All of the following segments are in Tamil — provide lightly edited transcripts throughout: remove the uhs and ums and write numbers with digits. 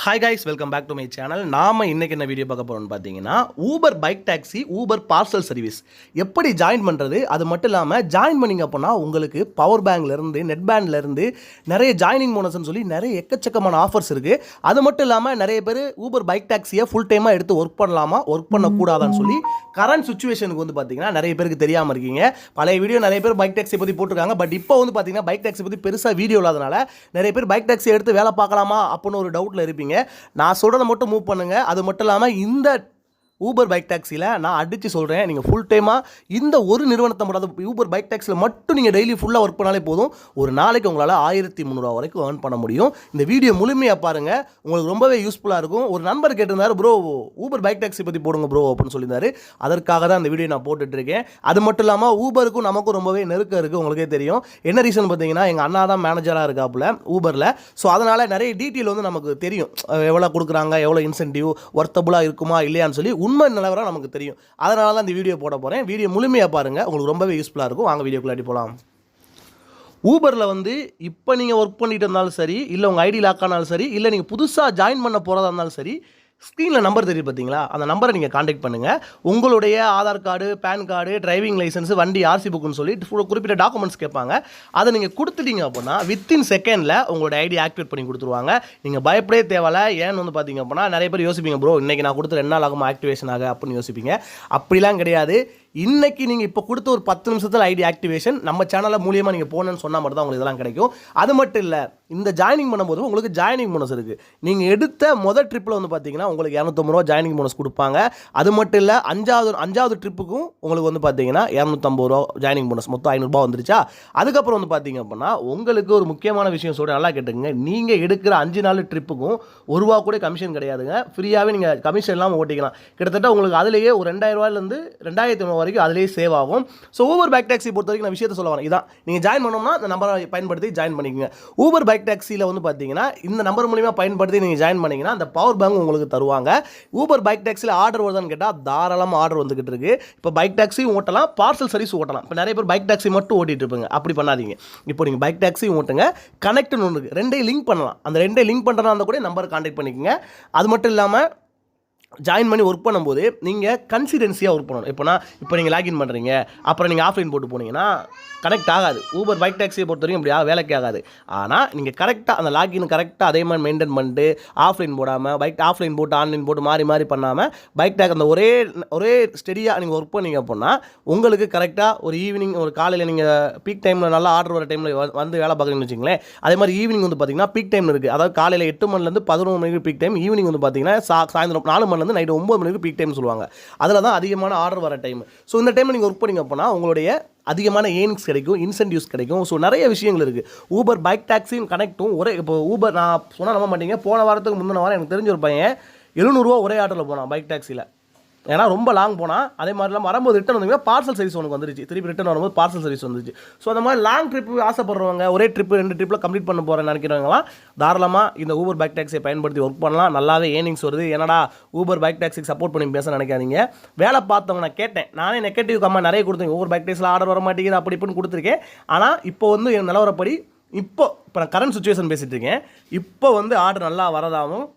Hi guys, welcome back to my channel. நாம் இன்றைக்கி என்ன வீடியோ பார்க்க போகிறோம்னு பார்த்தீங்கன்னா, Uber bike taxi, Uber parcel service எப்படி ஜாயின் பண்ணுறது. அது மட்டும் இல்லாமல் ஜாயின் பண்ணிங்க அப்படின்னா உங்களுக்கு பவர் பேங்க்லேருந்து நெட் பேண்ட்லேருந்து நிறைய ஜாயினிங் போனஸ்ன்னு சொல்லி நிறைய எக்கச்சக்கமான ஆஃபர்ஸ் இருக்குது. அது மட்டும் இல்லாமல் நிறைய பேர் ஊபர் பைக் டாக்ஸியை ஃபுல் டைமாக எடுத்து ஒர்க் பண்ணலாமா, ஒர்க் பண்ணக்கூடாதான்னு சொல்லி கரண்ட் சுச்சுவேஷனுக்கு வந்து பார்த்தீங்கன்னா நிறைய பேருக்கு தெரியாமல் இருக்கீங்க. பழைய வீடியோ நிறைய பேர் பைக் டாக்ஸி பற்றி போட்டிருக்காங்க. பட் இப்போ வந்து பார்த்தீங்கன்னா பைக் டாக்ஸி பற்றி பெருசாக வீடியோ இல்லாதனால நிறைய பேர் பைக் டாக்ஸி எடுத்து வேலை பார்க்கலாமா அப்படின்னு ஒரு டவுட்டில் இருப்பீங்க. நான் சொல்கிறத மட்டும் மூவ் பண்ணுங்கள். அது மட்டும் இல்லாமல் இந்த ஊபர் பைக் டாக்ஸியில் நான் அடித்து சொல்கிறேன், நீங்கள் ஃபுல் டைமாக இந்த ஒரு நிறுவனத்தை மட்டும் ஊபர் பைக் டாக்ஸியில் மட்டும் நீங்கள் டெய்லி ஃபுல்லாக ஒர்க் பண்ணாலே போதும். ஒரு நாளைக்கு உங்களால் 1300 வரைக்கும் ஏர்ன் பண்ண முடியும். இந்த வீடியோ முழுமையாக பாருங்கள், உங்களுக்கு ரொம்பவே யூஸ்ஃபுல்லாக இருக்கும். ஒரு நண்பர் கேட்டிருந்தார், ப்ரோ ஊபர் பைக் டாக்ஸி பற்றி போடுங்க ப்ரோ அப்படின்னு சொல்லியிருந்தாரு. அதற்காக தான் இந்த வீடியோ நான் போட்டுட்ருக்கேன். அது மட்டும் இல்லாமல் ஊபருக்கும் நமக்கும் ரொம்பவே நெருக்கம் இருக்குது. உங்களுக்கே தெரியும் என்ன ரீசன் பார்த்தீங்கன்னா, எங்கள் அண்ணா தான் மேனேஜராக இருக்காப்புல ஊபரில். ஸோ அதனால் நிறைய டீட்டெயில் வந்து நமக்கு தெரியும், எவ்வளோ கொடுக்குறாங்க, எவ்வளோ இன்சென்டிவ், ஒர்த்தபுளாக இருக்குமா இல்லையான்னு சொல்லி உண்மை நிலவரம் நமக்கு தெரியும். அதனால தான் இந்த வீடியோ போட போகிறேன். வீடியோ முழுமையாக பாருங்கள், உங்களுக்கு ரொம்பவே யூஸ்ஃபுல்லாக இருக்கும். வாங்க வீடியோக்குள்ளாடி போகலாம். ஊபரில் வந்து இப்போ நீங்கள் ஒர்க் பண்ணிட்டு இருந்தாலும் சரி, இல்லை உங்கள் ஐடி லாக் ஆனாலும் சரி, இல்லை நீங்கள் புதுசாக ஜாயின் பண்ண போகிறதா இருந்தாலும் சரி, ஸ்க்ரீனில் நம்பர் தெரியும் பார்த்தீங்களா, அந்த நம்பரை நீங்கள் காண்டாக்ட் பண்ணுங்கள். உங்களுடைய Aadhaar card, pan card, driving licence, வண்டி ஆர்சி புக்குன்னு சொல்லி குறிப்பிட்ட டாக்குமெண்ட்ஸ் கேட்பாங்க. அதை நீங்கள் கொடுத்துட்டீங்க அப்படின்னா வித்தின் செகண்டில் உங்களோட ஐடி ஆக்டிவேட் பண்ணி கொடுத்துருவாங்க. நீங்கள் பயப்படவே தேவையில்ல. ஏன்னு வந்து பார்த்தீங்க அப்படின்னா நிறைய பேர் யோசிப்பீங்க, ப்ரோ இன்றைக்கி நான் கொடுத்து 2 நாள் ஆகும் ஆக்டிவேஷன் ஆக அப்படின்னு யோசிப்பீங்க. அப்படிலாம் கிடையாது. இன்றைக்கி நீங்கள் இப்போ கொடுத்த ஒரு 10 நிமிஷத்தில் ஐடி ஆக்டிவேஷன் நம்ம சேனலில் மூலியமாக நீங்கள் போகணுன்னு சொன்னால் மட்டும் தான் உங்களுக்கு இதெல்லாம் கிடைக்கும். அது மட்டும் இல்லை, இந்த ஜாயினிங் பண்ணும்போது உங்களுக்கு ஜாயினிங் போனஸ் இருக்குது. நீங்கள் எடுத்த முதல் ட்ரிப்பில் வந்து பார்த்தீங்கன்னா உங்களுக்கு 250 ரூபா ஜாயினிங் போனஸ் கொடுப்பாங்க. அது மட்டும் இல்லை, அஞ்சாவது ட்ரிப்புக்கும் உங்களுக்கு வந்து பார்த்தீங்கன்னா 250 ரூபா ஜாயினிங் போனஸ், மொத்தம் 500 ரூபா வந்துருச்சா. அதுக்கப்புறம் வந்து பார்த்தீங்க அப்படின்னா உங்களுக்கு ஒரு முக்கியமான விஷயம் சொல்கிறேன், நல்லா கேட்டுங்க. நீங்கள் எடுக்கிற 5 நாள் ட்ரிப்புக்கும் 1 ரூபா கூட கமிஷன் கிடையாதுங்க. ஃப்ரீயாகவே நீங்கள் கமிஷன் இல்லாமல் ஓட்டிக்கலாம். கிட்டத்தட்ட உங்களுக்கு அதிலேயே ஒரு 2000 ரூபாயிலேருந்து 2500 வரைக்கும் அதிலேயே சேவ் ஆகும். ஸோ ஊபர் பைக் டாக்ஸி பொறுத்த வரைக்கும் நான் விஷயத்தை சொல்ல வரேன். இதான் நீங்கள் ஜாயின் பண்ணோம்னா இந்த நம்பரை பயன்படுத்தி ஜாயின் பண்ணிக்கோங்க. ஊபர் பைக் டாக்ஸியில் வந்து பார்த்தீங்கன்னா இந்த நம்பர் மூலிமா பயன்படுத்தி நீங்கள் ஜாயின் பண்ணிங்கன்னா அந்த பவர் பேங்க் உங்களுக்கு தருவாங்க. ஊபர் பைக் டாக்ஸியில் ஆர்டர் வருதான்னு கேட்டால் தாராளமாக ஆர்டர் வந்துகிட்டு இருக்கு. இப்போ பைக் டாக்ஸியும் ஓட்டலாம், பார்சல் சர்வீஸ் ஓட்டலாம். இப்போ நிறைய பேர் பைக் டாக்ஸி மட்டும் ஓட்டிட்டு இருப்பாங்க. அப்படி பண்ணாதீங்க. இப்போ நீங்கள் பைக் டாக்ஸியும் ஓட்டுங்க, கனெக்ட்னு ஒன்று இருக்குது, 2 லிங்க் பண்ணலாம். அந்த 2 லிங்க் பண்ணுறதா இருந்தால் கூட நம்பர் கான்டாக்ட் பண்ணிக்கோங்க. அது மட்டும் இல்லாமல் ஜாயின் பண்ணி ஒர்க் பண்ணும்போது நீங்கள் கன்சிடென்சியாக ஒர்க் பண்ணணும். இப்போ நீங்கள் லாகின் பண்ணுறீங்க, அப்புறம் நீங்கள் ஆஃப்லைன் போட்டு போனீங்கன்னா கனெக்ட் ஆகாது. ஊபர் பைக் டாக்ஸியை பொறுத்த வரைக்கும் இப்படி வேலைக்கு ஆகாது. ஆனால் நீங்கள் கரெக்டாக அந்த லாகின் கரெக்டாக அதே மாதிரி மெயின்டைன் பண்ணிட்டு ஆஃப்லைன் போடாமல் ஆஃப்லைன் போட்டு ஆன்லைன் போட்டு மாறி பண்ணாமல் பைக் டாக் அந்த ஒரே ஸ்டெடியாக நீங்கள் ஒர்க் பண்ணீங்க அப்படின்னா உங்களுக்கு கரெக்டாக ஒரு ஈவினிங், ஒரு காலையில் நீங்கள் பீக் டைமில் நல்லா ஆர்டர் வர டைமில் வந்து வேலை பார்க்குறீங்கன்னு வச்சுங்களேன். அதே மாதிரி ஈவினிங் வந்து பார்த்தீங்கன்னா பீக் டைம் இருக்குது. அதாவது காலையில் 8 மணிலேருந்து 11 மணிக்கு பீக் டைம், ஈவினிங் வந்து பார்த்தீங்கன்னா சாயந்தரம் 4 மணிலேருந்து நைட்டு 9 மணிக்கு பீக் டைம் சொல்லுவாங்க. அதில் தான் அதிகமான ஆர்டர் வர டைம். ஸோ இந்த டைமில் நீங்கள் ஒர்க் பண்ணிங்க அப்படின்னா உங்களுடைய அதிகமான ஏர்னிங்ஸ் கிடைக்கும், இன்சென்டிவ்ஸ் கிடைக்கும். ஸோ நிறைய விஷயங்கள் இருக்குது. ஊபர் பைக் டாக்ஸியும் கனெக்ட்டும் இப்போ ஊபர் நான் சொன்னால் நம்ப மாட்டீங்க, போன வாரத்துக்கு முந்தின வாரம் எனக்கு தெரிஞ்ச ஒரு பையன் 700 ரூபா ஒரே ஆர்டரில் போனான் பைக் டாக்ஸியில். ஏன்னா ரொம்ப லாங் போனால். அதே மாதிரிலாம் வரும்போது ரிட்டன் வந்தீங்கன்னா பார்சல் சர்வீஸ் உனக்கு வந்துருச்சு. திருப்பி ரிட்டன் வரும்போது பார்சல் சர்வீஸ் வந்துருச்சு. ஸோ அந்த மாதிரி லாங் ட்ரிப்பு ஆசைப்படுறவங்க, ஒரே ட்ரிப்பு 2 ட்ரிப்பில் கம்ப்ளீட் பண்ண போகிறேன்னு நினைக்கிறவங்களாம் தாராளமாக இந்த ஊபர் பைக் டாக்ஸியை பயன்படுத்தி ஒர்க் பண்ணலாம். நல்லாவே ஏர்னிங்ஸ் வருது. ஏன்னா ஊபர் பைக் டாக்ஸிக்கு சப்போர்ட் பண்ணி பேச நினைக்காதீங்க. வேலை பார்த்தவங்க நான் கேட்டேன், நானே நெகட்டிவ் கம்மா நிறைய கொடுத்தேன். ஊபர் பைக் டாக்ஸியில் ஆர்டர் வர மாட்டேங்குது அப்படி இப்படின்னு கொடுத்துருக்கேன். ஆனால் இப்போ வந்து என் நிலவரப்படி இப்போ நான் கரண்ட் சுச்சுவேஷன் பேசிகிட்டு இருக்கேன். இப்போ வந்து ஆர்டர் நல்லா வரதாகவும்,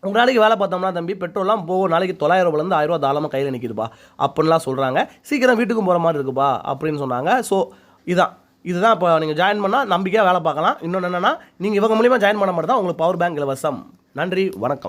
ஒரு நாளைக்கு வேலை பார்த்தோம்னா தம்பி பெட்ரோல்லாம் போக நாளைக்கு 900 ரூபாயிலேருந்து 1000 ரூபா தாராளமாக கையில் நிற்கிதுப்பா அப்படின்லாம் சொல்கிறாங்க. சீக்கிரம் வீட்டுக்கும் போகிற மாதிரி இருக்குப்பா அப்படின்னு சொன்னாங்க. ஸோ இதுதான் இப்போ நீங்கள் ஜாயின் பண்ணால் நம்பிக்கையாக வேலை பார்க்கலாம். இன்னொன்று என்னென்னா, நீங்கள் இவங்க மூலிமா ஜாயின் பண்ண மாதிரி தான் உங்களுக்கு பவர் பேங்க் இலவசம். நன்றி, வணக்கம்.